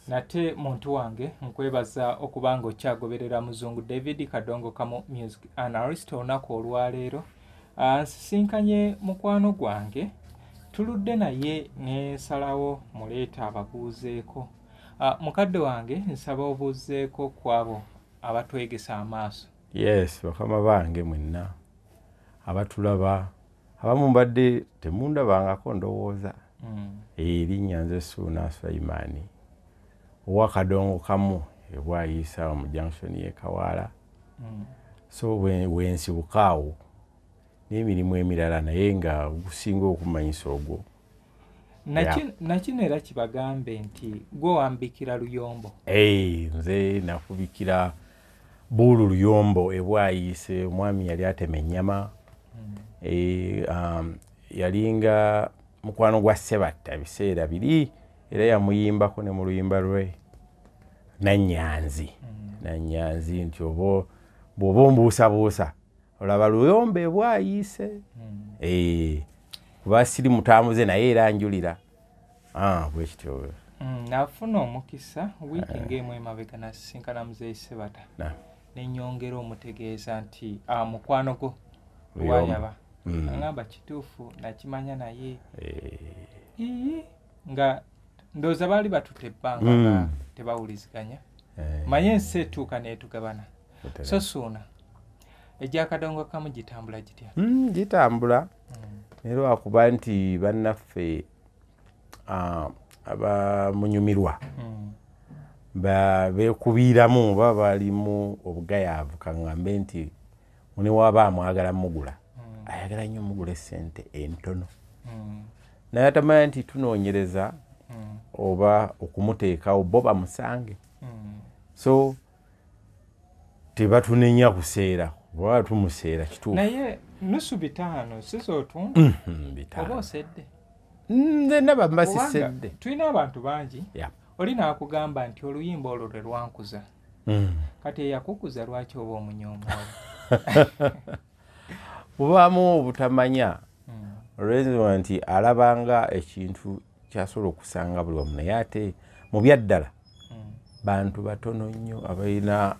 Nate muntu wange nkwebaza okubanga okyagoberera muzungu David Kadongo Kamu Music Analyst onako olwaleero. Nsisinkanye mukwano gwange tuludde naye nesalawo muleeta ababuuzeeko. Mukadde wange nsaba obuuzeeko kwabo abatwegesa amaaso. Yes, bakama bange mwenna abatulaba abamu mbadde temundabangako ndowooza. Erinnya nze Suuna Sulaiman owa Kadongo Kamu ebwayisa mu junction y'e Kawaala. So wensibukaawo n'emirimu emirala naye nga gusinga okumanyisa ogwo. Nakino era kibagambe nti gwe wambikira Luyombo. Nze nakubikira Buulu Luyombo ebwayise omwami yali atema ennyama. Yalinga mukwano gwa Ssebatta ebiseera biri era yamuyimbako ne mu luyimba lwe Nannyanzi. Nannyanzi nti bw'oba ombuusabuusa olaba Luyombo ebwayise. Kuba siri mutambuze naye era njulira. Bwekityo. Nafuna omukisa wiiki ng'emu emabega nasisinkana muzeeyi Ssebatta. Nenyongera omutegeeza nti mukwano gwo lwayaba. Ngamba kituufu nakimanya naye. Nga ndowooza baali batutte ebbanga nga tebawuliziganya. Manye ensi etuuka neetugabana. So Suuna, ejja Kadongo Kamu gitambula gitya? Gitambula. Era wakuba nti bannaffe abamunyumirwa beekubiiramu baba balimu obugayaavu kaŋŋambe nti mune waba amwagala mugula ayagala nnyo mugula essente entono naye atamanya nti tunoonyereza oba okumuteekawo bo bamusange. So tebatunenya kuseera bwaba tumuseera kituufu. Naye nusu 5 sizotunda oba osedde? Nze ndaba mbasisedde. Tulina abantu bangi. Oli naakugamba nti oluyimba olwo lwe lwankuza. Kati eyakukuza lwaki oba omunyoomu? Bubaamu obutamanya olw'ensonga nti alabanga ekintu kyasobola okusanga buli wamu naye ate mu byaddala bantu batono nnyo abalina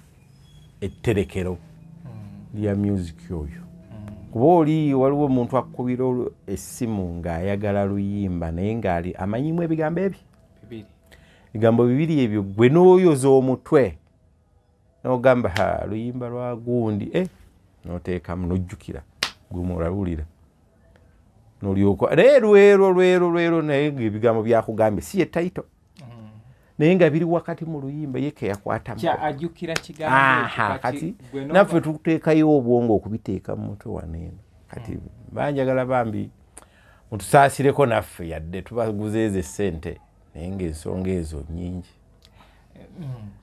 etterekero lya music oyo. Kuba oli waliwo omuntu akubira essimu ng'ayagala luyimba naye ng'ali amanyimu ebigambo ebyo ebigambo bibiri ebyo gwe n'oyoza omutwe n'ogamba luyimba lwa gundi n'oteekamu n'ojjukira gwe mulawulira n'olyoka naye lwero naye ng'ebigambo byakugambye si ye taito naye nga biri wakati mu luyimba ye keyakwatamu ajjukira kigambo kati naffe tuteekayo obwongo okubiteeka mu mutwe waneeno kati banjagala bambi mutusaasireko naffe yadde tubaguzeeze ssente naye ng'ensonga ezo nnyingi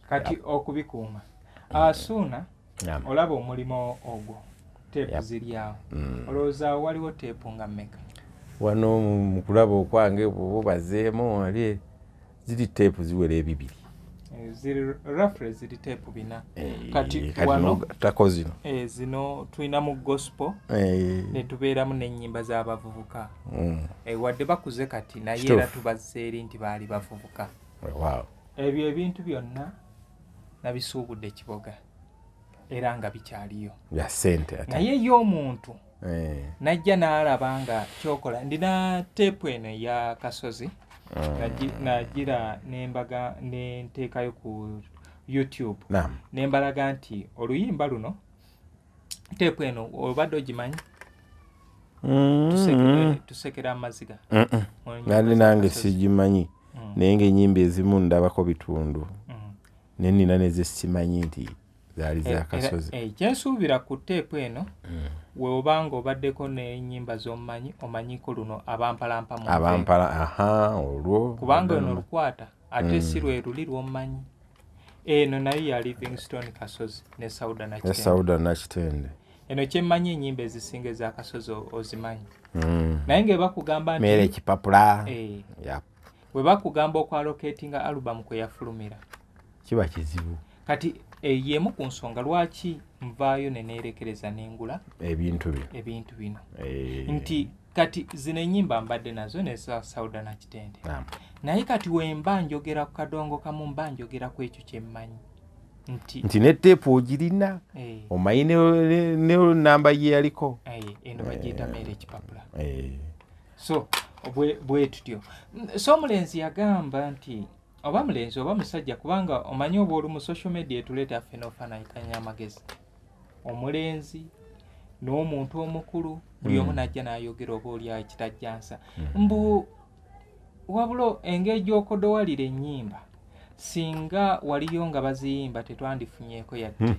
kati okubikuuma. Suuna olaba omulimo ogwo teepu ziri awo olowooza waliwo teepu nga mmeka? Wano mu kulaba okwange bwobazeemu wali ziri teepu ziwera 2 ziri roughly ziri teepu 4 kati wano tako zino zino tulina mu gospel ne tubeeramu n'ennyimba z'abavubuka wadde bakuze kati naye era tubazze eri nti baali bavubuka. Ebyo ebintu byonna nabisuubudde Kiboga era nga bikyaliyo bya ssente naye y'omuntu najja n'alaba nga kyokola ndina teepu eno eya Kasozi nagira nembaga nenteekayo ku YouTube nembalaga nti oluyimba luno teepu eno obadde ogimanyi tusekera amaziga nali nange sigimanyi naye ng'ennyimba ezimu ndabako bitundu ne nina nezisimanyi nti zaali za Kasozi. Kyensuubira ku teepu eno we obanga obaddeko n'ennyimba z'omumanyi omanyiko luno abampalampa mu olwo kubanga eno lukwata ate si lwe luli lw'omumanyi. Eno nayo ya Livingstone Kasozi ne Sauda Nakitende. Eno kyemmanyi ennyimba ezisinga eza Kasozi ozimanyi naye nga bakugamba nti Mere Kipapula we bakugamba okwaloketinga album kwe yafulumira kiba kizibu. Kati yemu ku nsonga lwaki nvaayo ne neerekereza n'engula ebintu bino nti kati zino ennyimba mbadde nazo ne Sauda na Kitende naye kati wemba njogera ku kadongo kamu mba njogera ku ekyo kyemmanyi nti ne teepu ogirina omanyi ne namba ye yaliko eno bagiyita mere ekipapula so bwe tutyo so omulenzi yagamba nti oba mulenzi oba musajja kubanga omanyi oba olu mu social media etuleeta ffe n'ofaananyikanya amagezi omulenzi n'omuntu omukulu buli omu najja n'ayogera oba oli ekitajjansa mbu wabula engeri gy'okodowalira ennyimba singa waliyo nga baziyimba tetwandifunyeeko yadde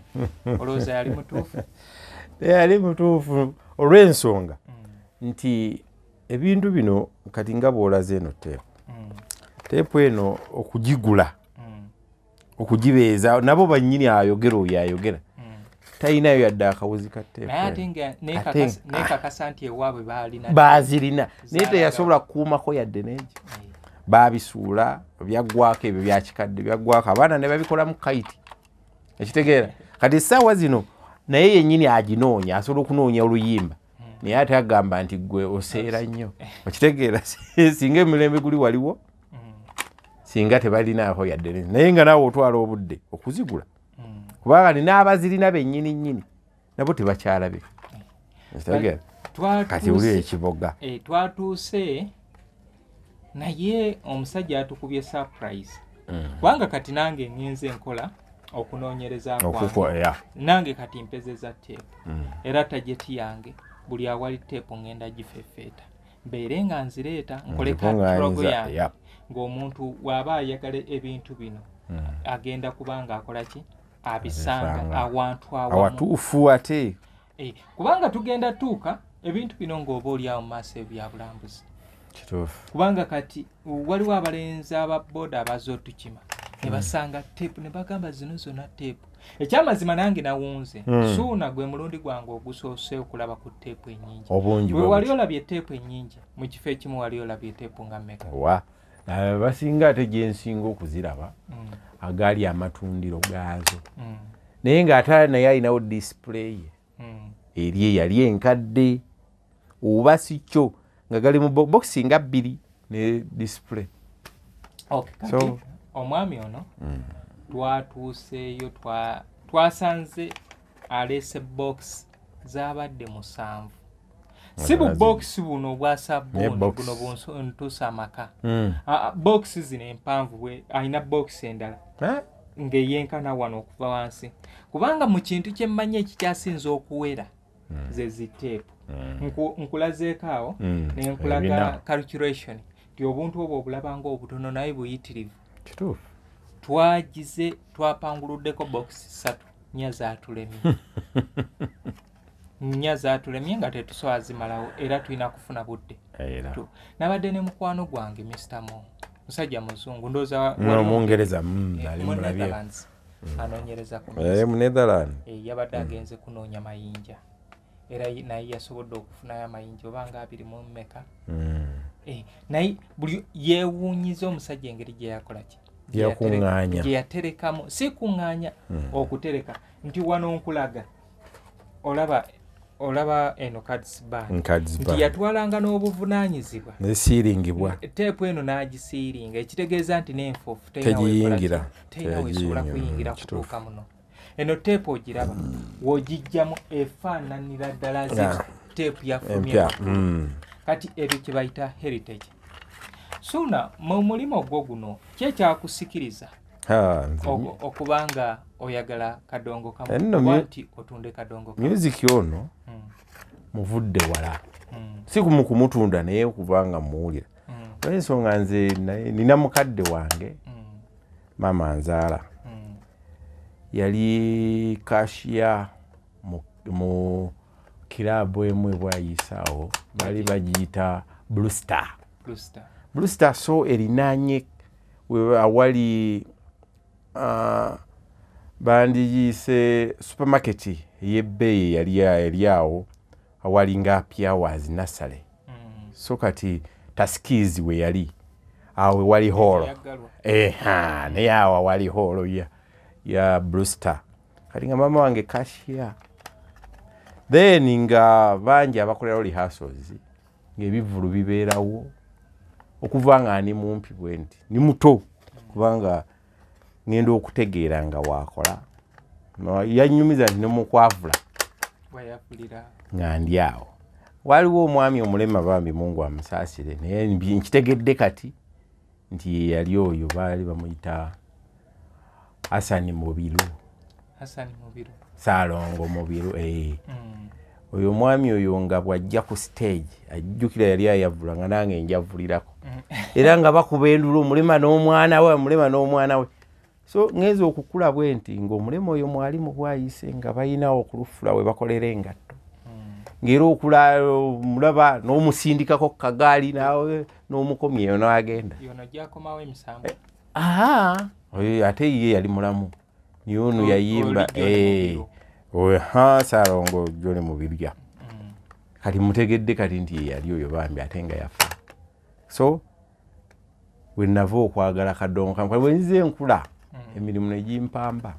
olowooza yali mutuufu yali mutuufu olw'ensonga nti ebintu bino kati nga bw'olaze eno teepu eno okugigula okugibeeza nabo bannyini ayogera oyo ayogera talinayo yadde akawuzi ka teepu nekakasa nti ewaabwe baazirina naye teyasobola kukuumako yadde n'egi baabisuula byaggwako ebyo byakikadde byaggwako abaana ne babikolamu kaiti ekitegeera kati essaawa zino naye yennyini aginoonya asobola okunoonya oluyimba naye ate agamba nti gwe oseera nnyo okitegeera singa emirembe guli waliwo singa tebalinaako yadde naye nga naawe otwala obudde okuzigula kubanga n'abazirina bennyini nnyini nabo tebakyalabe ekitegeera kati uli ekiboga twatuuse naye omusajja atukubye surprise kubanga kati nange ngenze enkola okunoonyereza kwange nange kati mpezeza teepu era tajeti yange buli awali teepu ngenda gifefeeta mbeere nga nzireeta nkoleka tulogo yange ng'omuntu waba ayagala ebintu bino agenda kubanga akola ki abisanga awantu awatuufu ate kubanga tugenda tuuka ebintu bino ng'oba oli awo mu maaso ebyabulambuzi kubanga kati waliwo abalenzi ababooda abaza otukima ne basanga teepu ne bagamba zino zonna teepu ekyamazima nange nawunze suuna gwe mulundi gwange ogusoose okulaba ku teepu ennyingi we wali olabye teepu ennyingi mu kifo ekimu wali olabye teepu nga mmeka basinga ate gyensinga okuziraba agaali amatundiro gaazo naye ng'ate naye alinawo display eri yali enkadde oba si kyo nga gali mu boxi nga 2 ne display so omwami ono twatuuseeyo twasanze aleese box zabadde 7 si bu box buno obwa sabbuuni buno buntuusa amaka box zino empanvu bwe alina box endala ng'eyenkana wano okuva wansi kubanga mu kintu kye mmanyi ekikyasinza okuwera ze ziteepu nkulazeeko awo nenkulaga calculation ti obuntu obwo obulabanga obutono naye buyitirivu twagize twapanguluddeko box 3 nnya zaatulemye nnya zaatulemye nga tetusobola zimalawo era tulina kufuna budde nabadde ne mukwano gwange Mr. Mo musajja muzungu ndooza Mungereza anoonyereza mu Netherlands yabadde agenze kunoonya mayinja era naye yasobodde okufunayo amayinja oba nga 20 naye buli yeewuunyiza omusajja engeri gye yakola ki gye yaterekamu si kuŋŋaanya okutereka nti wano nkulaga olaba eno cards bar nti yatwalanga n'obuvunaanyizibwa nesiiringibwa teepu eno n'agisiiringa ekitegeeza nti n'enfuufu teinaweesobola kuyingira kutuuka muno eno teepu ogiraba w'ogijjamu efaananira ddala zi teepu yafumye kati ebyo kye bayita heritage suuna mu mulimu ogwo guno kyekyakusikiriza okubanga oyagala kadongo kamu nti otunde kadongo kamu music ono muvudde wala si kumutunda naye okubanga muwulira olw'ensonga nze nina mukadde wange maama nzaala yali kashiya mu kiraabu emu ebwayisaawo bali bagiyita Blue Star so erinaanye awali bandiyise supermarket ey'ebbeeyi yali awo awali nga Happy Hours Nasale so kati Taskies we yali awo wali hall naye awo wali hall ya Blue Star kati nga mama wange kashiya then nga bangi abakolerawo rehearsals ng'ebivulu bibeerawo okuva nga ani mumpi bwe nti ni muto kubanga ngenda okutegeera nga waakola yannyumiza nti ne mu kwavula nga ndi awo waliwo omwami omulema bambi Mungu amusaasire naye nkitegedde kati nti yali oyo baali bamuyita Hassan Mubiru Saalongo Mubiru oyo omwami oyo nga bw'ajja ku stage ajjukira yali ayavula nga nange njavulirako era nga bakuba endulu omulema n'omwana we so ngeze okukula bwe nti ng'omulema oyo mwalimu bwayise nga balinawo okulufula we bakolera engatto ng'era okula mulaba n'omusindikako kagaali nawe n'omukomyeyo n'agenda ate ye yali mulamu niye ono yayimba Saalongo John Mubirya kati mutegedde kati nti yali oyo bambi ate nga yafa so we nava okwagala kadongo bwe nzize nkula emirimu ne gimpamba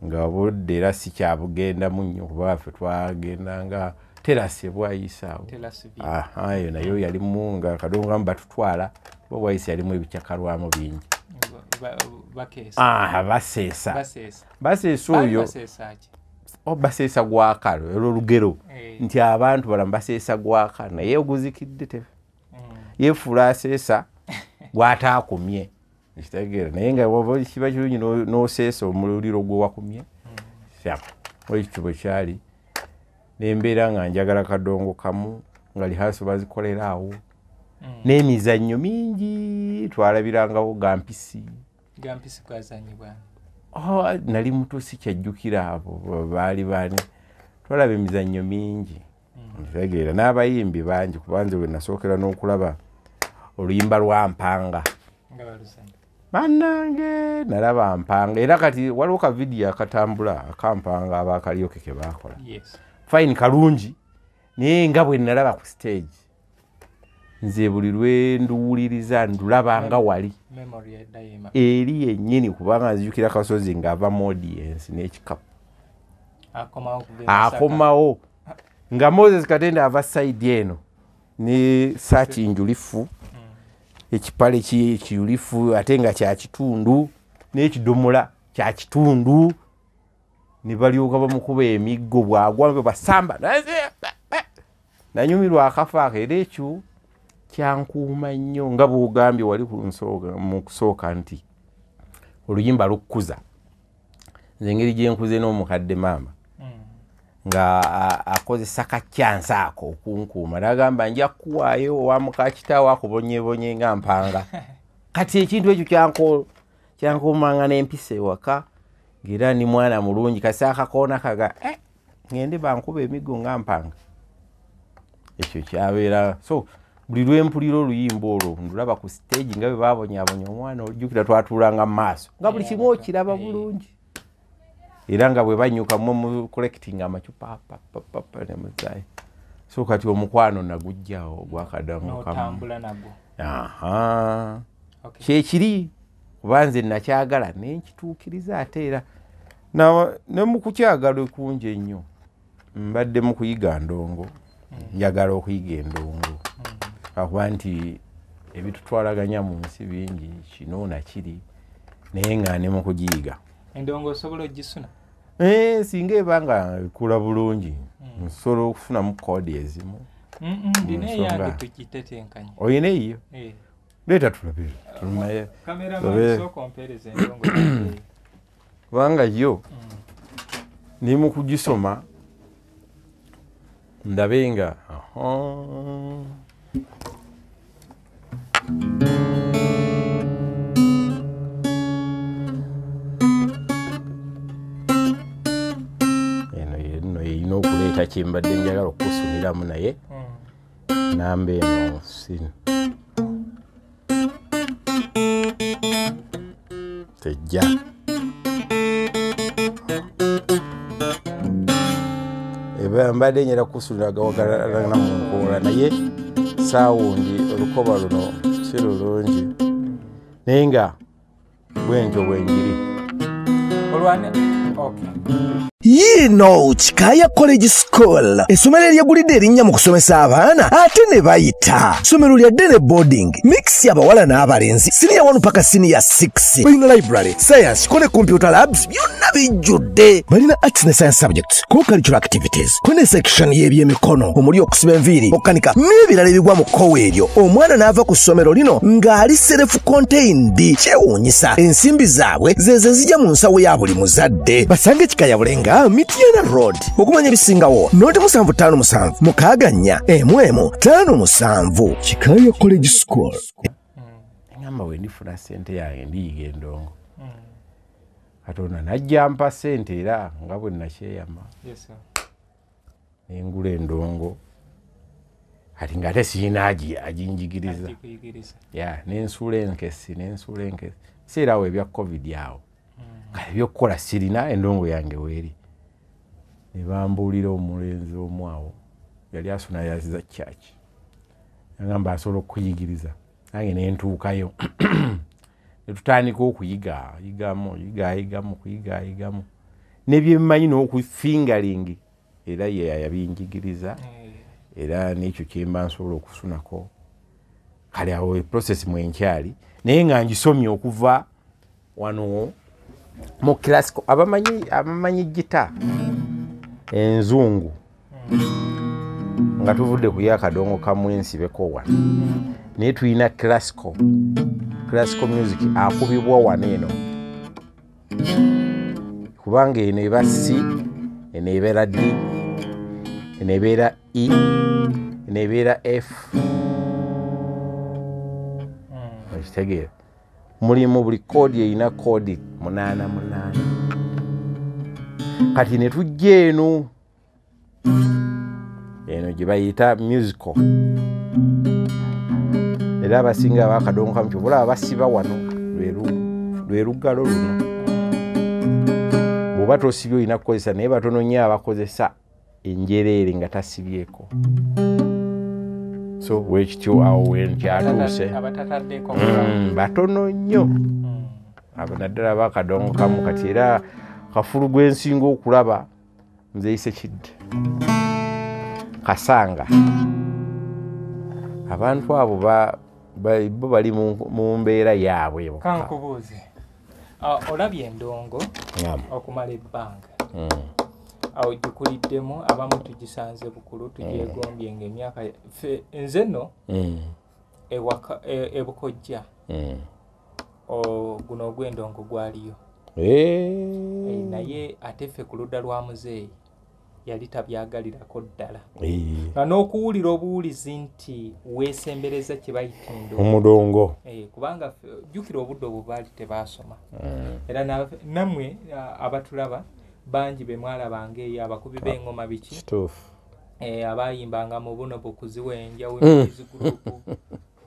nga budde era sikyabugendamu nnyo kuba ffe twagendanga terasi bwayisaawo yo nayo yalimu nga kadongo batutwala bwayisa yalimu ebicyakalwamu bingi baseesa oyo baseesa gwakalo era olugero nti abantu balamu baseesa gwaka naye oguzikidde te yefuula aseesa gwataakumye ekitegeera naye nga kiba kirungi n'oseesa omuliro gwe wakumye ekyo bwe kyali nembeera nga njagala kadongo kamu nga lihaso bazikolera awo n'emizannyo mingi twalabirangawo gampisi gwazanyibwa nali muto sikyajjukira abo baali bani twalaba emizannyo mingi ntegeera n'abayimbi bangi kubanze we nasookera n'okulaba oluyimba lwa Mpanga bannange nalaba Mpanga era kati waliwo ka vidiyo akatambula akampanga abakalyoke ke baakola fine kalungi naye nga bwe nalaba ku stage nze buli lwe nduwuliriza ndulaba nga wali eri yennyini kubanga nzijukira Kasozi ng'ava mu audience n'ekikapu akomawo nga Moses Katende ava side eno ne saati njulifu ekipale kiyulifu ate nga kya kitundu n'ekidomola kya kitundu ne balyoka bamukuba emiggo bwagwa basamba nanyumirwa akafa era ekyo kyankuuma nnyo nga bw'ogambye wali mu kusooka nti oluyimba lukkuza nze engeri gye nkuze n'omukadde maama nga akozesa kakyansa ako okunkuuma n'agamba nja kukuwaayo owa mukakitaawo akubonyebonye nga Mpanga kati ekintu ekyo kyankuumanga n'empisa ewaka ng'era ni mwana mulungi kasi akakoona kaga ngende bankuba emiggo nga Mpanga ekyo kyabeera so buli lwempulira oluyimba olwo ndulaba ku stage nga bwe babonyabonya omwana ojjukira twatuulanga mu maaso nga buli kimu okiraba bulungi era nga bwe banyuka mu collecting amacupa ne muzaayo so kati omukwano nagujjawo gwakadamu kyekiri kuba nze nakyagala nenkituukiriza ate era ne mu kukyagala ekunje ennyo mbadde mu kuyiga ndongo njagala okuyiga endongo akuba nti ebitutwalaganya mu nsi bingi kino nakiri naye nga ne mu kugiyiga endongo osobola ogisuna singa eba nga ekula bulungi nsobola okufunamu koodi ezimu oyina eyo leeta tulabire kubanga yo ni mu kugisoma ndabe nga eno yeyina okuleeta kyembadde njagala okukusuniramu naye namba eno sinu tejja mbadde nyera kukusunira gawagalana mu nkoola naye saawundi olukoba luno si lulungi naye nga bwentyo bwenjiri olwane okay Kikaya College School. Essomero eryegulidde erinnya mu kusomesa abaana ate ne bayita. Ssomero lya ddene boarding. Mix y'abawala n'abalenzi. Senior 1 paka senior 6. Balina library, science, kone computer labs byonna bijjudde. Balina arts ne science subjects, co-curricular activities. Kone section y'ebyemikono, omuli okusiba enviiri, okukanika n'ebirala ebigwa mu kkowe eryo. Omwana n'ava ku ssomero lino ng'ali self-contained. Kyewuunyisa ensimbi zaabwe ze zijja mu nsawo ya buli muzadde. Basange Kikaya Bulenga, Mityana Road. Okumanya ebisingawo, noti 757 mukaaga 4 Kikaya College School. Ngamba we ndifuna ssente yange ndiyiga endongo. Katonda najja mpa ssente era nga bwe nakyeyama. Yes sir. Engula endongo. Kati ngate sirina aginjigiriza. Ya, n'ensula enkesi. Seerawo ebya COVID awo. Kale byokkola sirina endongo yange weeri. Ne bambuulira omulenzi omu awo. Yali asuna yaziza church. Ngamba asobola okuyigiriza. Nange ne ntuukayo. Ne tutandika okuyigamu. Ne bye mmanyi n'okufingering. Era ye yabinjigiriza. Era n'ekyo kye mba nsobola okusunako. Kale awo process mwenkyali. Naye nga ngisomye okuva wano mu classical abamanyi gita enzungu nga tuvudde ku yakadongo kamwensibeko wano naye tulina classical music akubibwa wano eno kubanga eno eba C, eno ebeera D, eno ebeera E, eno ebeera F. Okitegeera mulimu buli koodi erina koodi 88. Kati ne tujja eno gye bayita musical. Era abasinga abakadongo kamutyo bulaba basiba wano lwe luggalo luno. Bw'oba tosibye olina kukozesa naye batono nnyo abakozesa enjereere nga tasibyeko. So wekityo awo wenkyatuuse batono nnyo abo naddala bakadongo kamu kati era kafulu gwensinga okulaba nzeyise kidde Kasanga. Abantu abo bo bali mu mbeera yaabwe. Kankubuuze olabye endongo okumala ebbanga awo gikuliddemu abamu tugisanze bukulu tugyegombye ng'emyaka nze nno ewaka ebukojja guno ogw'endongo gwaliyo naye ate ffe ku ludda lwa muzeeyi yali tabyagalirako ddala nga n'okuwulira obuwulizi nti weesembereza kye bayita omudongo kubanga jjukira obudde obwo baali tebaasoma era nammwe abatulaba bangi be mwalabanga eyo abakubi b'engoma biki abayimbanga mu buno bukuziwenja w'empizi gurupu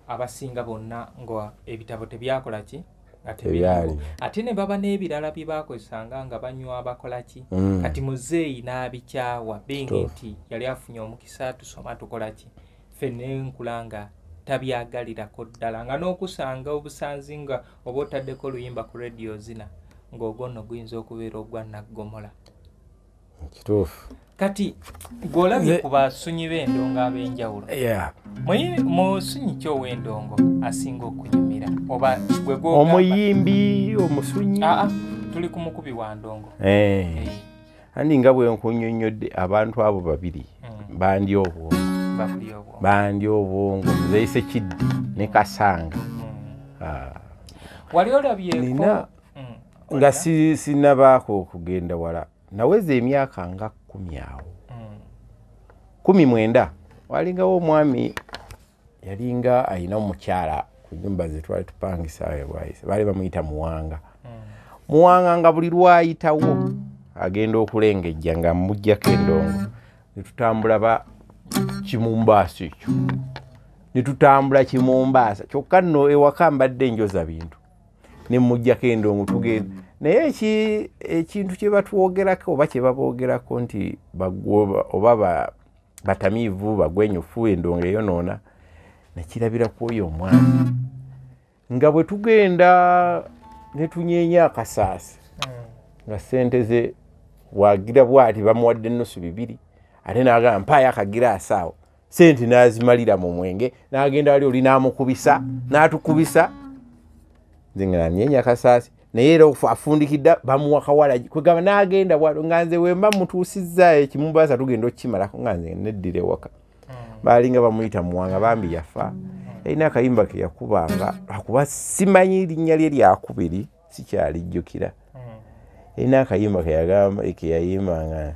abasinga bonna nga ebitabo tebyakola ki nga tebiriwo ate ne baba n'ebirala bye baakozesanga nga banywa bakola ki kati muzeeyi n'abikyawa benga nti yali afunye omukisa tusoma tukola ki ffe n'enkula nga tabyagalirako ddala nga n'okusanga obusanzi nga oba otaddeko oluyimba ku rediyo zina ng'ogwo nno guyinza okubeera ogwa Naggomola. Kituufu. Kati gw'olabye ku basunyi b'endongo ab'enjawulo musunyi ki ow'endongo asinga okunyumira oba gwe omuyimbi omusunyi tuli ku mukubi wa ndongo andi nga bwe nkunnyonnyodde abantu abo babiri bandi obwongo Muzeeyise Kiddi ne Kasanga wali olabyeko nga sinabaako okugenda wala naweza emyaka nga 10 awo 19 walingawo omwami yalinga ayina omukyala ku nyumba ze twali tupangisa bwayise baali bamuyita Muwanga nga buli lwayitawo agenda okulengejja nga mujjako endongo netutambula Kimumbaasa ekyo netutambula Kimumbaasa kyokka nno ewaka mbadde njoza bintu ne mujjako endongo tugenda naye ekintu kye batwogerako oba kye baboogerako nti oba batamiivu bagwenyufu endongo eyonoona nekirabira ku oyo omwami nga bwe tugenda ne tunyeenya akasaasi nga ssente ze wagira bwati bamuwadde nusu 2 ate n'agamba mpaayo akagiraasi awo sente n'azimalira mu mwenge n'agenda wali oli n'amukubisa n'atukubisa nze nga nanyenya kasaasi naye era afundikidde bamuwa kawala kwegamba n'agenda bwalo nga nze wemba mutuusizza ekimubaasa tugenda okukimalako nga nze neddira ewaka baalinga bamuyita muwanga bambi yafa erina akayimba ke yakubanga akuba simanyi linnya lye lyakubiri sikyalijjukira erina akayimba ke yayimbanga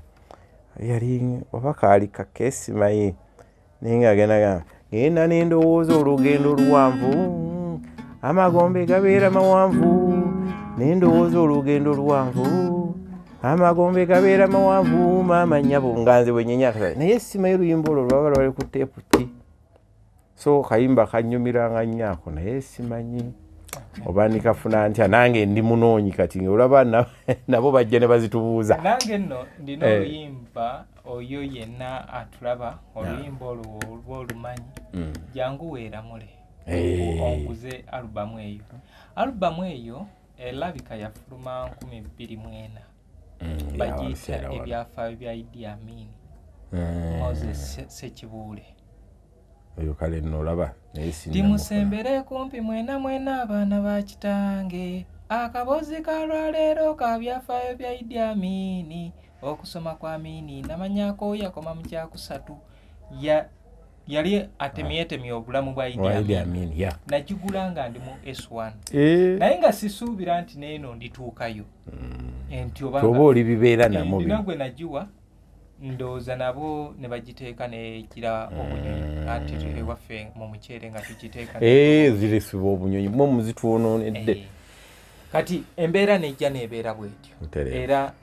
yali oba kaali kake simanyi naye nga agenda genda n'endowooza olugendo luwanvu amagombe gabeera mawanvu n'endowooza olugendo luwanvu amagombe gabeera mawanvu maama nnyabo nganze bwenyenya naye simanyi luyimba olwo lwaba lwali ku teepu ki so kayimba kannyumiranga nnyako naye simanyi oba nikafuna ntya nange ndi munoonyi kati olaba nabo bajja ne bazitubuuza nange nno ndina oluyimba oyo yenna atulaba oluyimba olwo olwo olumanyi jangu weeramule onguze alubamu eyo elabika yafuluma 2024 bagiyita ebyafaayo bya Idi Amin Moses Sekibuule oyo kale nno olaba timusembere kumpi mwena abaana ba kitange akabozi ka lwaleero ka byafaayo bya Idi Amin okusoma kwa Amini namanyako yakoma mu kyakusatu yali atemyetemye obulamu bwa Idi Amin najigula nga ndi mu S1 naye nga sisuubira nti neeno ndituukayo enti oba oli bibeera namo nagwe nagiwa ndowooza nabo ne bagiteeka nekira obunyonyi ati ewaffe mu muceere nga tugiteeka ziresiba obunyonyi mwe muzitwonoonedde kati embeera nejja neebeera bwetyo era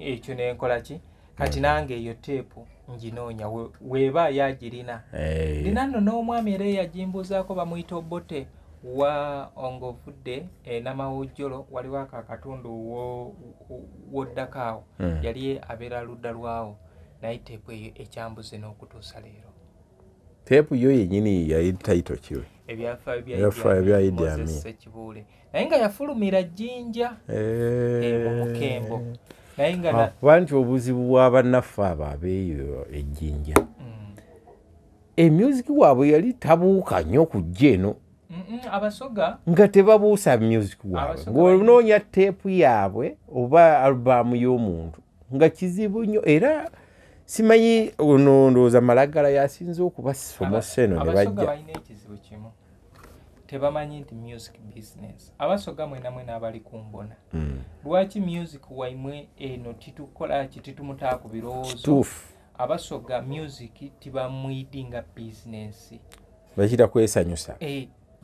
ekyo nenkola ki kati nange eyo teepu nginoonya weeba yagirina lina nno n'omwami era yagimbuuzaako bamuyita Obote wa ongovudde namawojjolo waliwo akatundu woddakaawo yali abeera ludda lwawo naye teepu eyo ekyambuze n'okutuusa leero teepu yo yennyini yali taito kiwe ebyafaayo bya Idi Amin Sekibuule naye nga yafulumira Jjinja mu Mukembo naye nga banti obuzibu bw'abannaffe abo abeeyo ejjinja emyuziki waabwe yali tabuuka nnyo kujja eno abasoga nga tebabuusa music waabwe ng'onoonya teepu yaabwe oba alubamu y'omuntu nga kizibu nnyo era simanyi ono ndowooza Malagala yasinze okubasomosa eno ne bajja balina ekizibu kimu tebamanyi nti music business abasoga mwena abali kumbona lwaki music waimwe eno titukola kititumutaa birowoozo abasoga music tibamwidinga business bakita kwesanyusa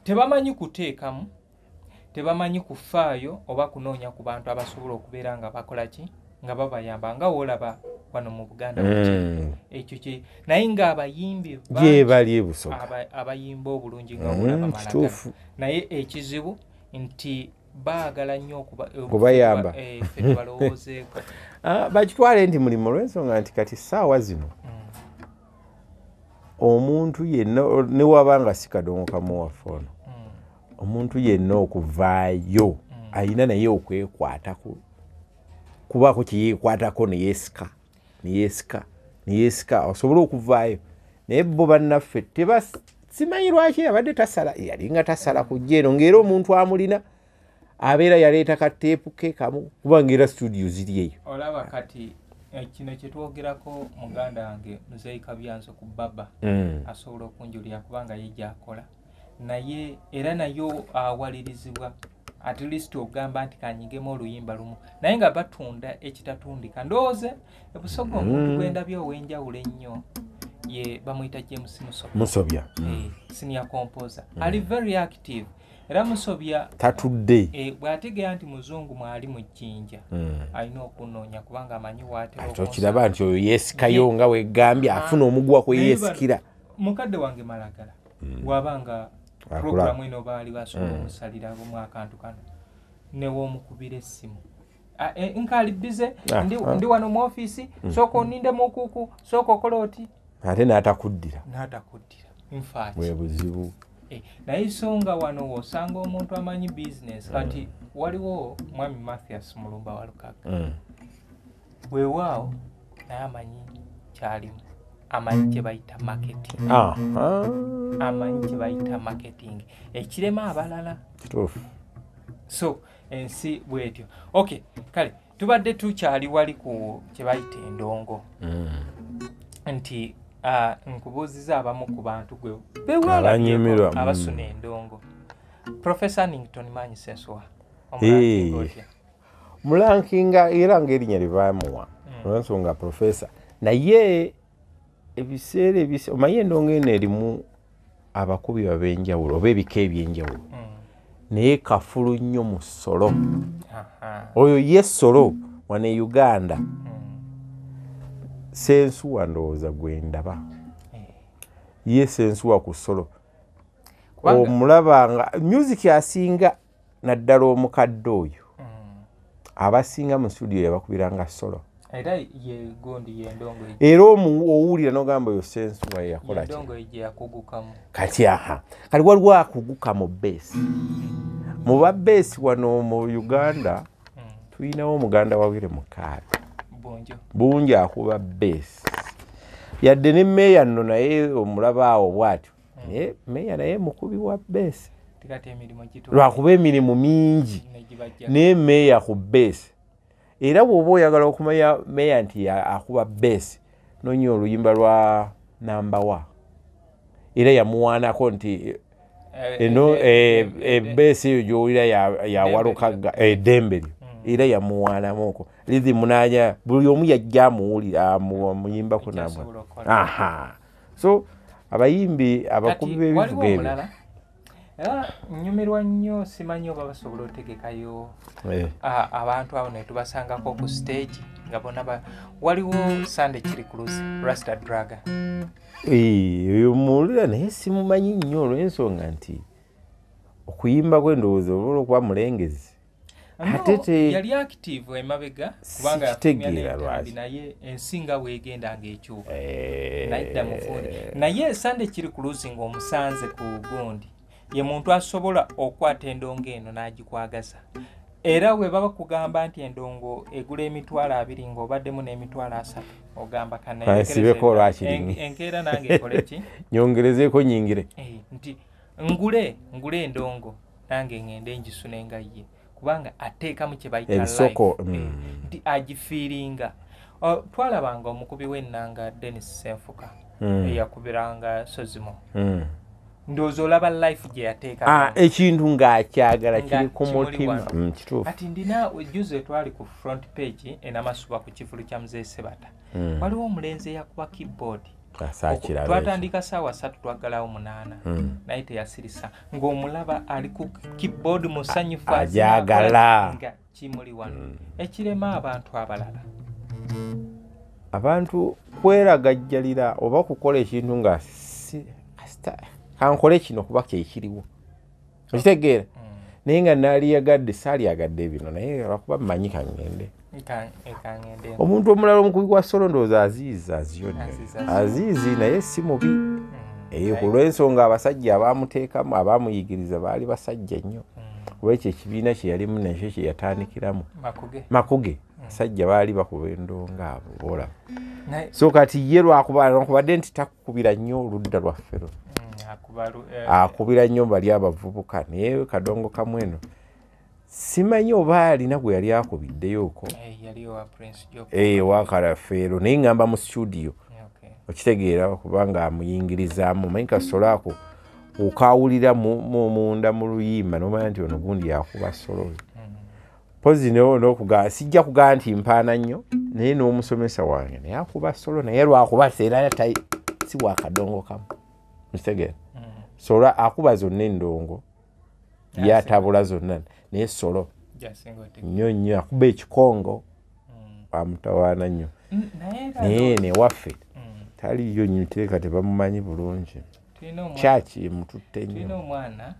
tebamanyi kuteekamu tebamanyi kufaayo oba kunoonya ku bantu abasobola okubeera nga bakola ki nga babayamba nga woolaba wano mu Buganda ekyo kye naye nga abayimbi bali ebusoga abayimba obulungi nga woolaba Malagala naye ekizibu nti baagala nnyo okubayamba ffe tubalowoozeeko bakitwale nti mulimu olw'ensonga nti kati ssaawa zino omuntu yenna ne wabanga si kadongo kamuwafu ono omuntu yenna okuvaayo alina naye okwekwatako kubaako kyeyeekwatako neyeesika osobole okuvaayo naye bo bannaffe simanyi lwaki abadde tasala yalinga tasala kujja eno ng'era omuntu amulina abeera yaleeta kateepu ke kamu kuba ng'era studio ziri eyo olaba kati kino kyetwogerako muganda wange Muzeeyi Kabyanso ku Baba asobola okunjulira kubanga ye gy'akola naye era nayo awalirizibwa at least ogamba nti kanyigemu oluyimba lumu naye nga batunda ekitatundika ndowooze ebusoga omuntu gwendabye ow'enjawulo ennyo ye bamuyita James Musobya senior composer ali very active era Musobya tatudde bw'ategeera nti muzungu mwali mu Jjinja alina okunoonya kubanga amanyi waatera kiraba nti oyo yeesikayo nga wegambye afuna omugwa kwe yeesikira mukadde wange Malagala bw'abanga programu eno baali basobola omusalira bumu akantu kano newoomukubira essimu nkaali bize ndi wano mu ofiisi sooka oninde mukuku sooka okola oti ate n'atakuddira infact bwe buzibu naye songa wano wosanga omuntu amanyi business kati waliwo mwami Mathias Mulumba wa Lukaga weewaawo naye amanyi kyalimu amanyi kye bayita marketing amanyi kye bayita marketing ekirema abalala so ensi bwetyo okay kale tubadde tukyali wali ku kye bayita endongo nti nkubuuziza abamu ku bantu gwe bewalabyeko abasuna endongo Professor Nington manyi sensuwa mulankinga era ng'erinnya lye baamuwa olw'ensonga professor naye ebiseera omanyi endongo eno erimu abakubi ab'enjawulo oba ebika eby'enjawulo naye kafulu nnyo mu ssolo oyo ye ssolo wano e Uganda sensuwa ndowooza gwe ndaba ye sensuwa ku ssolo omulaba nga music asinga naddala omukadde oyo abasinga mu studio yabakubiranga solo era owulira n'ogamba oyo sensuwa yakola kati kati waliwo akuguka mu beesi mu ba beesi wano mu Uganda tulinawo omuganda wawire mukaaga bungi akuba beesi yadde ne meeya nno naye omulaba awo bw'atyo naye meeya naye mukubi wa beesi lwakuba emirimu mingi naye meeya ku beesi era bw'oba oyagala okumanya meeya nti akuba beesi nonya oluyimba lwa Nambawa era yamuwaanako nti eno beesi eyo gy'owulira yawalukaga Dembelyo era yamuwaanamuko rhythm nanya buli omu yajja amuwulira amuyimbako Nambwa so abayimbi abakubi b'ebivuga ebyo nyumirwa nnyo simanyi oba basobola otegekayo abantu abo ne tubasangako ku stage nga bonna waliwo Sunday Chirikuruzi Rasta Draga oyo muwulira naye simumanyi nnyo olw'ensonga nti okuyimba kw'endowooza obola okuba mulengezi ate yali active emabega kubanga yategeera naye ensinga bwegenda ng'ekyuka naidda mufundi naye Sunday Chirikuruzi ng'omusanze ku gundi ye muntu asobola okwata endongo eno n'agikwagaza era bwe baba kugamba nti endongo egula $20 ng'obaddemu n'emitwalo 3 ogamba kanasibeko lwakiri enkeera nange ekoleki nyongerezeeko nyingire nti ngule endongo nange ngende ngisune nga ye kubanga ateekamu kye bayita ebisoko nti agifiiringa twalabanga omukubi w'ennanga Dennis Senfuka eyakubiranga Sozimo ndowooza olaba life gye yateeka ekintu ng'akyagala kiri ku mutima kituufu kati ndina juze twali ku front page enamasuba ku kivulu kya Mzee Sebata waliwo omulenzi eyakuba keyboard twatandika ssaawa 3 twaggalawo 8 naye teyasirisa ng'omulaba ali ku keyboard musanyufu agyagala nga kimuli wano ekirema abantu abalala abantu kweragajjalira oba kukola ekintu nga kankole kino kuba kyekiriwo okitegeera naye nga naaliyagadde saaliyagadde bino naye lwakuba mmanyi kangende omuntu omulala omukubi gwa solo ndowooza aziizi aziizi naye si mubi ku lw'ensonga abasajja abaamuteekamu abaamuyigiriza baali basajja nnyo kuba ekyo ekibiina kye yalimu nakyo kye yatandikiramu makuge basajja baali bakuba endonga abo boolaba so kati ye lwakubadde nti takukubira nnyo oludda lwaffe luno akubira nnyo bali abavubuka naye kadongo kamweno simanyi oba alina gwe yali akubiddeyoko wakalafeero naye ngamba mu studio okitegeera kubanga amuyingirizaamu manyi kasolo ako okawulira munda mu luyimba nomanya nti ono gundi yakuba solo pozi nokugaa sijja kugaa nti mpaana nnyo naye n'omusomesa wange naye akuba solo naye lwakuba seera si wakadongo kamu okitegeera sola akuba zonna endongo yatabula zonna naye solo nnyo nnyo akuba ekikongo amutawaana nnyo naye newaffe taliyo nyiteeka tebamumanyi bulungi kyaki mututte nnyo tulina omwana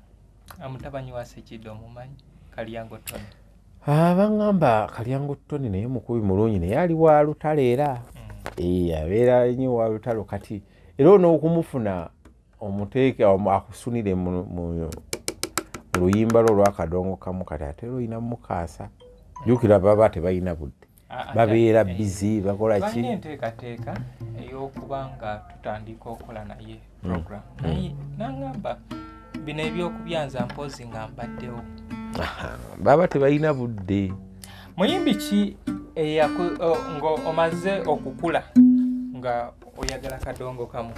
amutabanyi wa Sekidde omumanyi Kalyango Tony baŋŋamba Kalyango Tony naye mukubi mulungi naye ali wa lutalo era abeera nnyo wa lutalo kati era on'okumufuna omuteeke akusunire mu luyimba lwo olwakadongo kamu kati ate olina mukaasa jukira baba tebalina budde babeera busy bakola ki enteekateeka ey'okubanga tutandika okukola naye program naye nangamba bino ebyokubyanza mpozi nga mbaddewo baba tebalina budde. Muyimbi ki omaze okukula nga oyagala kadongo kamu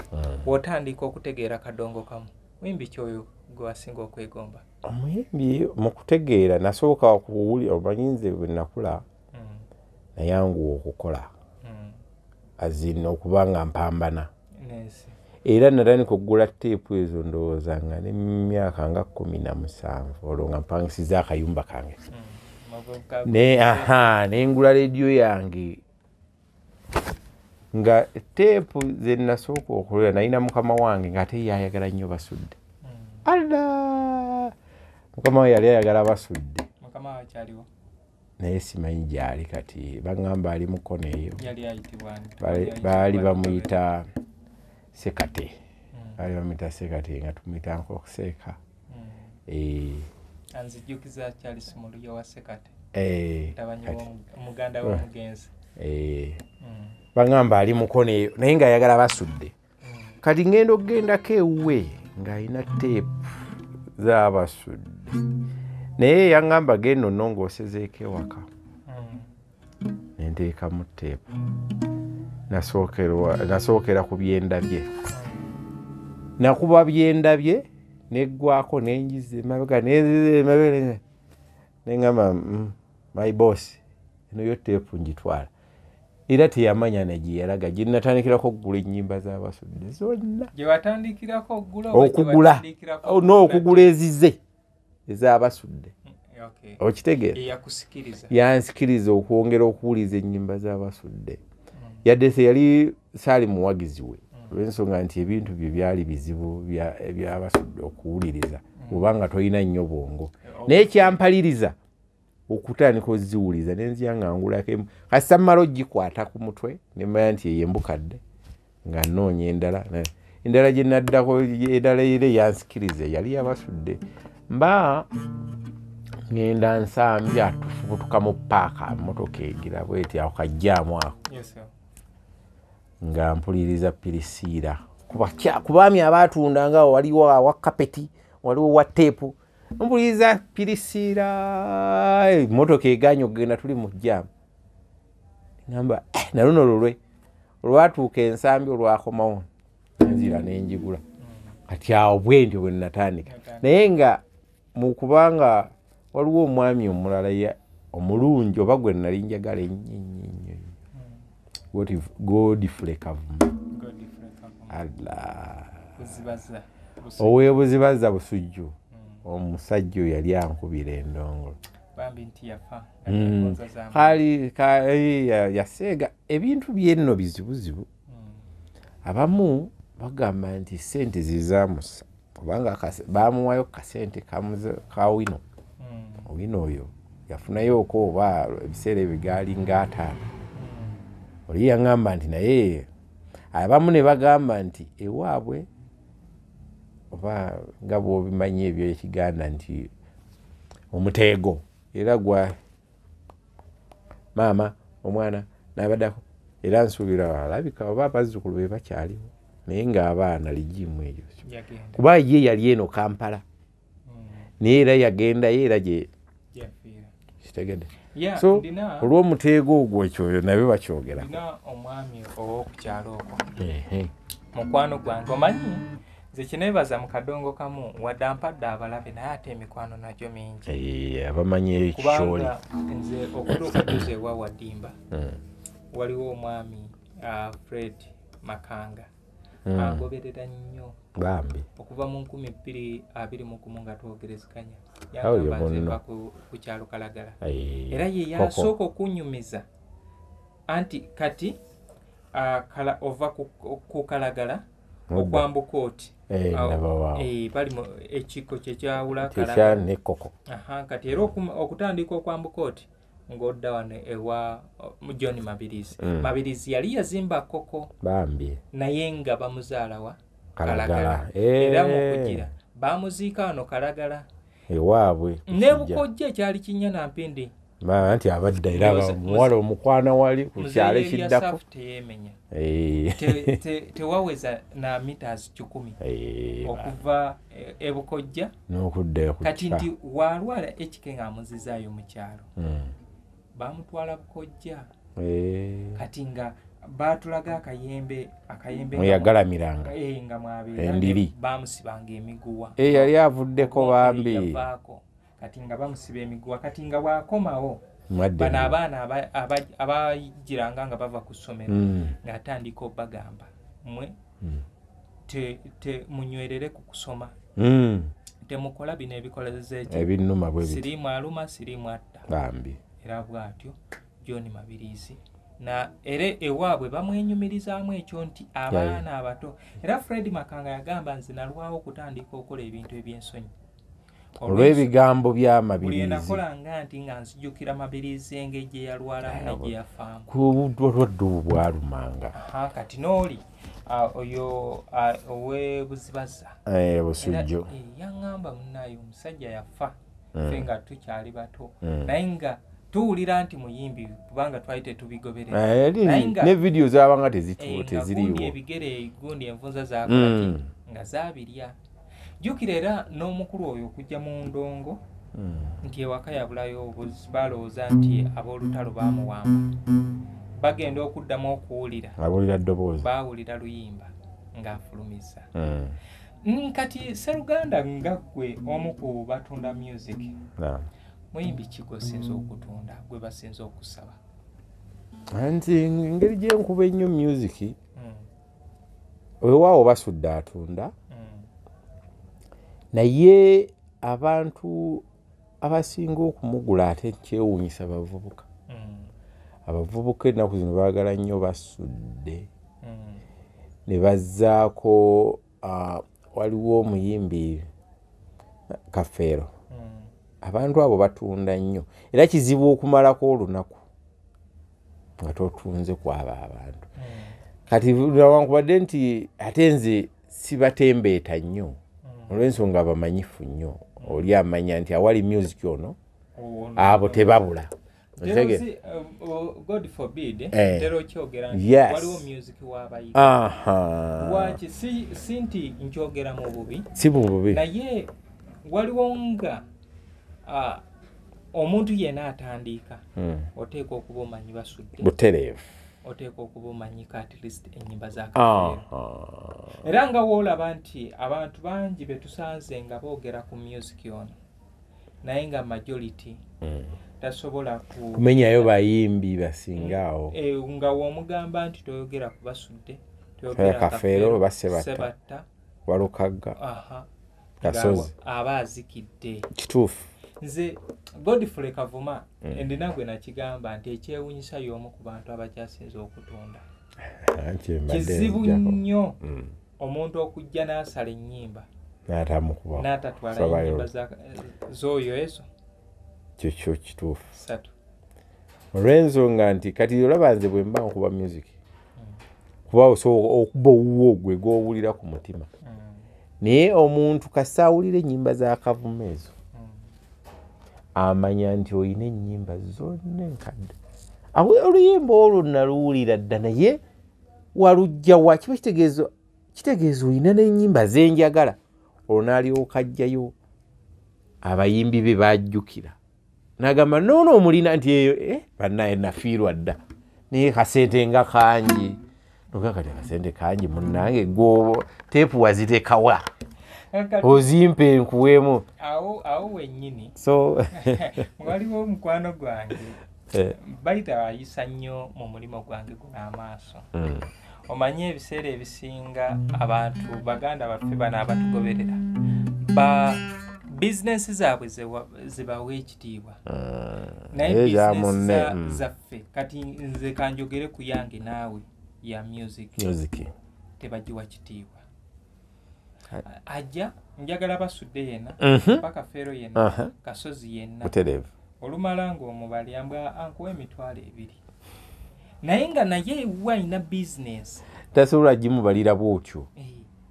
wotandika okutegeera kadongo kamu muyimbi ki oyo gwe wasinga okwegomba? Omuyimbi mu kutegeera nasooka okuwulira omanyinze bwe nakula nayanguwa okukola azina okubanga mpambana era natandika okugula teepu ezo ndowooza nga n'emyaka nga 17 olwo nga mpangisiza akayumba kange nengula rediyo yange nga teepu ze nasooka okulera nalina mukama wange ng'ate yayagala nnyo basudde. Mukama we yali ayagala basudde naye simanyi gyali kati baŋŋamba ali mukono eyo baali bamuyita Sekate nga tumuyita Nkokuseeka. Anzijukiza Charles Muluyo wa Sekate muganda w'omugenzi baŋŋamba ali mukono eyo naye ng'ayagala basudde. Kati ngenda okugendako ewuwe ng'alina teepu z'abasudde naye yaŋŋamba genda onnongoosezeeko ewaka nenteekamu teepu nasookera ku byendabye nakuba byendabye neggwako nenjiza emabega neŋŋamba my boss eno yo teepu njitwala. Era teyamanya negye yalaga gye natandikirako okugula ennyimba z'abasudde zonna okugula ezize ez'abasudde okitegeera yansikiriza okwongera okuwuliza ennyimba z'abasudde yadde seyali saali muwagizi we olw'ensonga nti ebintu bye byali bizibu ebyabasudde okuwuliriza kubanga tolina nnyo bwongo naye kyampaliriza okutandika oziwuliza nenziyangangulako emu kati sammala ogikwata ku mutwe nemanya nti eyembukadde nga nnoonya endala gye naddako endala era yansikiriza yali yabasudde mba ngenda nsambya tufubutuka mu paaka motoka egira bweti ako kajjaamu ako nga mpuliriza Pirisiira ku baami abatundanga waliwo awa kapeti waliwo wa teepu mpuliriza Pirisiira motoka eganya okugenda tuli mu jjaamu ngamba naluno lulwe olwatuuka ensambi olwakomawo nzira nenjigula kati awo bwentyo bwe natandika naye nga mu kubanga waliwo omwami omulala omulungi oba gwe nali njagala ennyo Godfrey Kavuma oweebuzibaza busujju omusajja oyo yali ankubira endongolo yaseega ebintu byenno bizibuzibu abamu bagamba nti sente zizaamusa kubanga bamuwayo kasente ka wino owino oyo yafunayoko oba ebiseera ebigaali nga 5 oli yaŋŋamba nti naye abamu ne bagamba nti ewaabwe oba nga bw'obimanyi ebyo ekiganda nti omuteego era gwa maama omwana n'abaddako era nsuubira alabika oba abazzukulu be bakyaliwo naye ng'abaana ligimu eyo kuba ye yali eno Kampala naye era yagendayo era gye kitegedde so olw'omuteego ogwo ekyoyo nabyo bakyogera omwami ow'okukyalo okwo mukwano gwange omanyi nze kineebaza mu kadongo kamu wadde ampadde abalabe naye ate emikwano nagyo mingi abamanyi ekikyoli kubanga nze okutuuka juze ewa Wadimba waliwo omwami Fred Makanga agoberera nnyo bambi okuva mu 2021 nga twogerezekanya yagamba ku kyalo Kalagala era ye yasooka okunyumiza anti kati ova ku Kalagala okwambuka oti bali mu ekiko kyekyawula Kalagala kati era okutandika okwambuka oti ng'odda wano ewa John Mabirizi Mabirizi yali yazimba koko bambi naye nga bamuzaala wa Kalagala era mukugira bamuziika wano Kalagala ewaabwe ne Bukojja kyali Kinyana Mpindi anti abadde era muwala omukwana wali ku kyalo ekiddako tewaweza na meters 10 okuva ebukojja n'okuddayo kati nti walwala ekike ng'amuzizaayo mu kyalo bamutwala bukojja kati nga batulaga akayembe mweyagalamiranga nga mwabeera endiri bamusibanga emiguwa yali avuddeko bambi kati nga bamusiba emiguwa kati nga bwakomawo bano abaana abajiranga nga bava ku ssomero ng'atandika obbagamba mmwe munywerere ku kusoma temukola bino ebikoleza ebinnuma bwe siriimu aluma siriimu atta bambi era bw'atyo John Mabirizi na ere ewaabwe bamwenyumirizaamu ekyo nti abaana abato era Fred Makanga yagamba nze nalwawo okutandika okukola ebintu eby'ensonyi olw'ebigambo bya Mabirizi buli nakolanga nti nga nzijukira Mabirizi engeri gye yalwalamu ne gye yafaamu ku bulwadde obwo bwalumanga kati n'oli oyo ow'ebuzibaza busujjo yaŋŋamba munnaayo omusajja yafa ffe nga tukyali bato naye nga tuwulira nti muyimbi kubanga twali tetubigoberera ne vidiyo zabanga teziriiwo ebigere gundi envunza zakolaki nga zabirya jjukira era n'omukulu oyo okujja mu ndongo nti ewaka yabulayo balowooza nti ab'olutalo bamuwamba bagenda okuddamu okuwulira awulira ddoboozi baawulira luyimba ng'afulumiza kati Sseruganda nga ggwe omu ku batunda music muyimbi ki gwesinza okutunda gwe basinza okusaba anti engeri gyenkuba ennyo music wewaawo basudde atunda naye abantu abasinga okumugula ate kyewuunyisa abavubuka ennaku zino baagala nnyo basudde ne bazzaako waliwo omuyimbi Kafeero abantu abo batunda nnyo era kizibu okumalako olunaku nga totunze kwaba abantu kati newankubadde nti ate nze sibatembeeta nnyo olw'ensonga bamanyifu nnyo oli amanya nti awali music ono abo tebabula God forbid tero kyogera nti waliwo music w'abayiga lwaki si nti nkyogera mu bubi si mu bubi naye waliwo nga omuntu yenna atandika oteeka okuba omanyi basudde butereevu oteeka okuba omanyika at least ennyimba za Kafeero era nga woolaba nti abantu bangi betusanze nga boogera ku music ono naye nga majority tasobola kumenyayo bayimbi basingaawo nga w'omugamba nti toyogera ku basudde toyogera Kafeero basebatta Walukagga Kasozi aba azikidde kituufu nze Godfrey Kavuma endina gwe nakigamba nti ekyewuunyisa y'omu ku bantu abakyasinze okutunda kizibu nnyo omuntu okujja n'asala ennyimba n'atatwala ennyimba z'oyo ezo kyokyo kituufu olw'ensonga nti kati olaba nze bwe mba nkuba music kuba okuba owuwo gwe gw'owulira ku mutima naye omuntu kasaawulira ennyimba za Kavuma ezo amanya nti olina ennyimba zonna enkadde oluyimba olwo naluwulira dda naye walujja wa kiba kitegeeza olina n'ennyimba zenjagala olwo n'alyoka ajjayo abayimbi be bajjukira n'agamba noono omulina nti eyo bannaye nafiirwa dda naye kasente nga kangi nogakati akasente kangi munnange gwo teepu wazitekawa ozimpe nkuweemu awo wennyini so waliwo omukwano gwange bayita ayisa nnyo mu mulimu gwange guno amaaso omanye ebiseera ebisinga abantu baganda baffe bano abatugoberera bizinesi zaabwe zibawa ekitiibwa naye bizinesi zaffe kati nze kanjogere ku yange naawe ya music tebagiwa kitiibwa ajja njagala basudde yenna Kafeero yenna Kasozi yenna olumala ng'omubali amba ankuwa emitwalo 2 naye nga naye walina bizinesi tasobola gimubalira bwotyo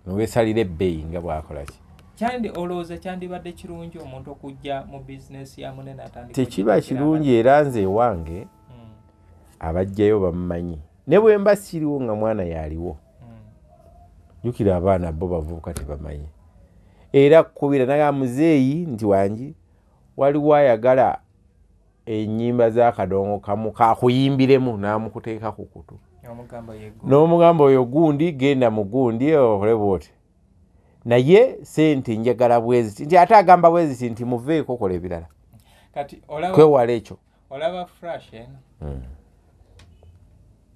noweesalira ebbeeyi nga bwakolaki Kyandi olowooza kyandibadde kirungi omuntu okujja mu bizinesi ya munene atandika. Tekiba kirungi era nze ewange abajjayo bamumanyi. Ne bwe mba siriwo nga mwana yaliwo. Jukira abaana bo bavubuka tebamanyi. Era kubira naga muzeeyi nti wangi waliwo ayagala ennyimba z'akadongo kamu kakuyimbiremu n'amukuteeka ku kutu. N'omugamba oyo gundi genda mu gundi okole bwoti. Naye sente njagala bwezi nti ate agamba bwezi nti muveeko kola ebirala. Kati olaba kwewala ekyo. Olaba Fresh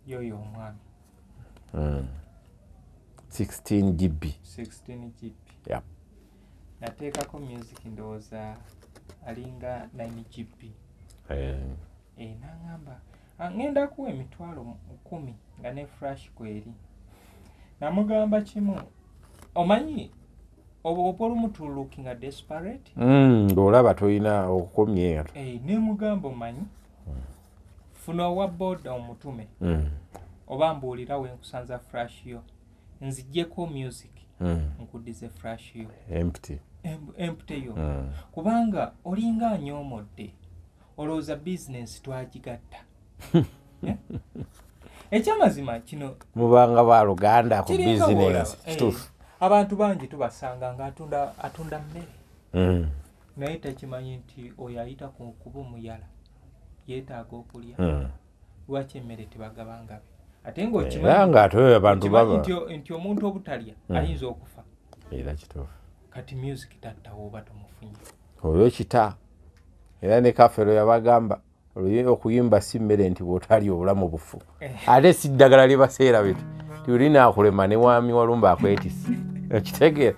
yoyo omwana. 16 GB. 16 GB. Yep. Nateekako music ndowooza alinga 9 GB. Nangamba ngenda kuwa emitwalo 10 nga ne Fresh kweri. Namugamba kimu omanyi obopolo mutu looking at desperate. Olaba toyina okukomye. Ne mugamba omanyi funa wa boda omutume. Oba mbuulira we nkusanza Fresh yo. Nzijjeko music. Nkudize Fresh yo. Empty yo. Kubanga olinga anyoomodde. Olowooza business twagigatta. Ekyamazima kino mubanga ba Luganda ku business kituufu. Abantu bangi tubasanga nga atunda mmere. Naye tekimanyi nti oyo ayita ku kuba omuyala yeetaaga okulya. Lwaki emmere tebagabangabe? Ate ng'okimanyi abantu baba nti omuntu obutalya ayinza okufa. Era kituufu. Kati music tattawo oba tomufunye. Olwo kita era ne kafero yabagamba okuyimba si mmere nti bw'otali obulamu bufu. Ate si ddagala libaseera bitu tulina akulema ne wami walumba akwetisi. Ekitegeera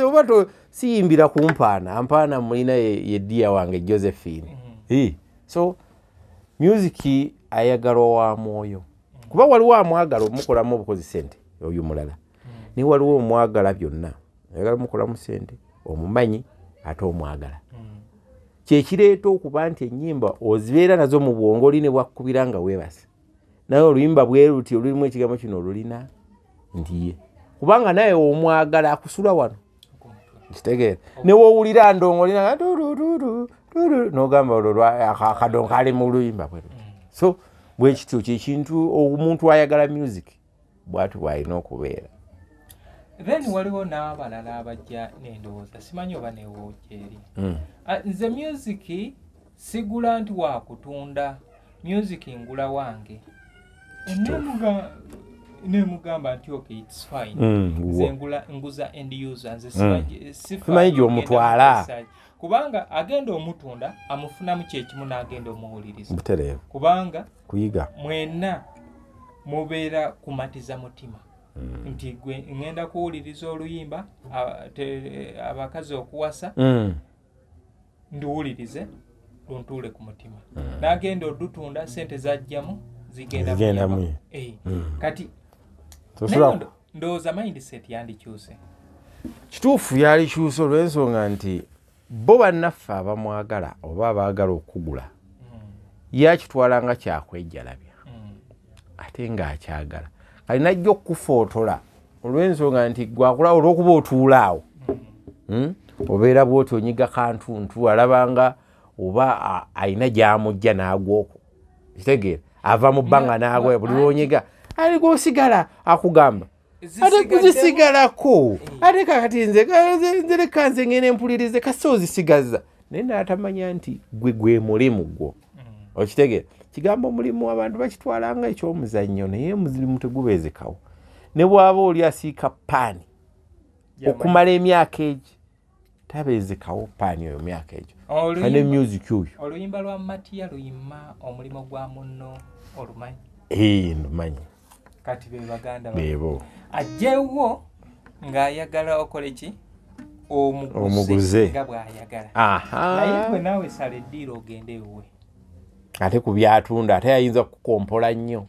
oba siyimbira kumpaana mulina yeddiya wange Josephine. So music ayagalwa wa mwoyo. Kuba waliwo amwagala omukolamu obukozi sente oyo mulala. Ni waliwo omwagala byonna. Ayagala mukolamu sente omumanyi ate omwagala. Kyekireeta okuba nti ennyimba ozibeera nazo mu bwongo oli ne bwakkubira nga weebase. Naye oluyimba bwe luti olulimu ekigambo kino olulina ndiye. Kubanga naye omwagala akusula wano. Kitegeera. Ne woowulira ndongo olina n'ogamba olwo akadongo kali mu luyimba bwe. So bwe kityo kintu omuntu ayagala music bw'atu bw'alina okubeera. Then waliwo n'abalala abajja n'endowooza simanyi oba newoojeri. Nze music sigula nti wa kutunda music ngula wange. Nemugamba nti okay it's fine. Nze nguza end user nze simanyi gy'omutwala. Kubanga agenda omutunda amufunamu kyekimu n'agenda omuwuliriza. Butereevu. Kubanga kuyiga mwenna mubeera kumatiza mutima. Nti gwe ngenda kuwuliriza oluyimba abakazi okuwasa nduwulirize luntuule ku mutima. N'agenda odutunda sente zajjamu zigenda mu. Kati ndowooza mindset yandikyuse. Kituufu yalikyuse olw'ensonga nti bo bannaffe abamwagala oba abaagala okugula yakitwala nga kyakwejjalabya ate ng'akyagala alina ajja okukufootola olw'ensonga nti gwakula olw'okuba otuula awo obeera bw'oti onyiga kantuntu alabanga oba alina gy'amujja n'agwoko kitegeera ava mu bbanga n'agwa buli lw'onyiga ali gw'osigala akugamba ate kuzisigalako ate kakati nze leka nze ngene empulirize kasi ozisigaza naye n'atamanya nti gwe mulimu gwo okitegeera kigambo omulimu abantu bakitwala nga eky'omuzannyo naye omulimu tegubeezekawo ne bw'aba oli asiika paani okumala emyaka egi tabeezekawo paani oyo myaka egyo ane music oyo oluyimba lwa Matiya luyima omulimo gwa munno olumanyi ndumanyi kati be baganda beebo ajjewo ng'ayagala okole ki omuguze nga bw'ayagala naye gwe naawe sala eddiiro ogende ewe ate ku byatunda ate ayinza kukompola nnyo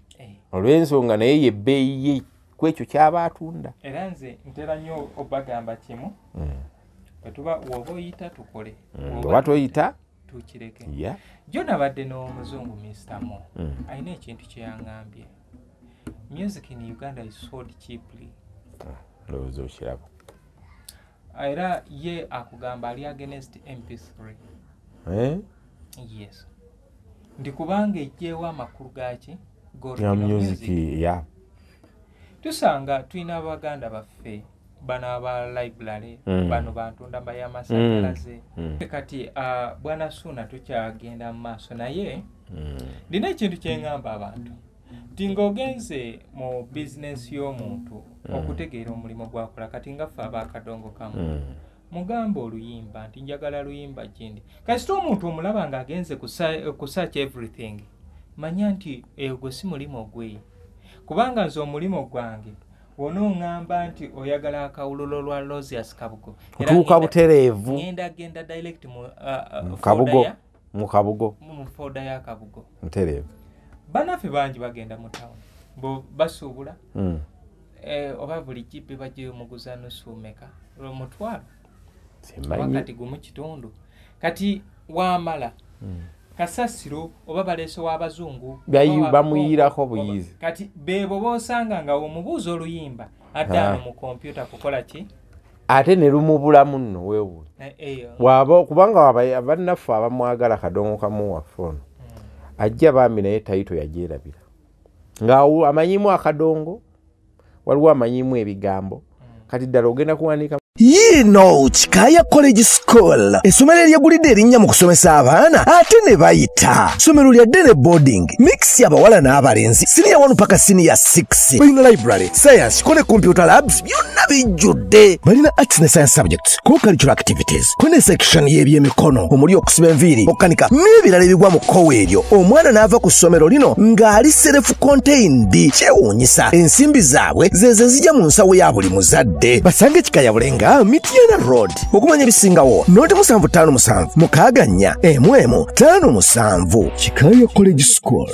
olw'ensonga naye yebbeeyi ye ku ekyo kyaba atunda era nze ntera nnyo obagamba kimu bwetuba woba oyita tukole oba toyita tukireke jo nabadde n'omuzungu Mr. Mo alina ekintu kye yaŋŋambye music in Uganda is sold cheaply lowooza okirabo era ye akugamba ali against MP3 yes ndi kubanga ejjeewo amakulu gaki ya music ya tusanga tulina abaganda baffe bano aba library bano bantunda bayamasannyalaze kati bwana Ssuuna tukyagenda mu maaso naye ndina ekintu kyeŋŋamba abantu nti ng'ogenze mu bizinesi y'omuntu okutegeera omulimu gwakola kati nga ffe ab'akadongo kamu mugamba oluyimba nti njagala luyimba kindi kasita omuntu omulaba ng'agenze ku search everything manya nti egwo si mulimu ogwe kubanga nze omulimu gwange wonooŋŋamba nti oyagala akawululo lwa Rosias Kabugo kutuuka butereevu genda direct mu Kabugo mu folder ya Kabugo mutereevu banaffe bangi bagenda mu town bo basuubula oba buli jipe bajje omuguza nusuumeka omutwalo wakati gumu kitundu kati wamala kasasiro oba baleese w'abazungu bamuyirako buyizi kati bebo bosanga nga omubuuza oluyimba addaano mu kompyuta kukola ki ate ne lumubulamu nno weewu waba kubanga abannaffe abamwagala kadongo kamu waffe ono ajja bambi naye tayito yagyerabira nga amanyimu akadongo waliwo amanyimu ebigambo kati ddala ogenda kuwanika Yino Chikaya College School essomero eryegulidde erinnya mu kusomesa abaana ate ne bayita ssomero lya Dene Boarding mix y'abawala n'abalenzi senior 1 paka senior 6 balina library science ko ne computer labs byonna bijjudde balina arts ne science subjects co-curricular activities ko ne section y'ebyemikono omuli okusiba enviiri okukanika n'ebirala ebigwa mu kkowe eryo omwana n'ava ku ssomero lino ng'ali self contained kyewuunyisa ensimbi zaabwe ze zijja mu nsawo ya buli muzadde basange Chikaya Bulenga Mitiana Road okumanya bisingawo noti 757 mukaganya 1 5 7 Chikaya College School.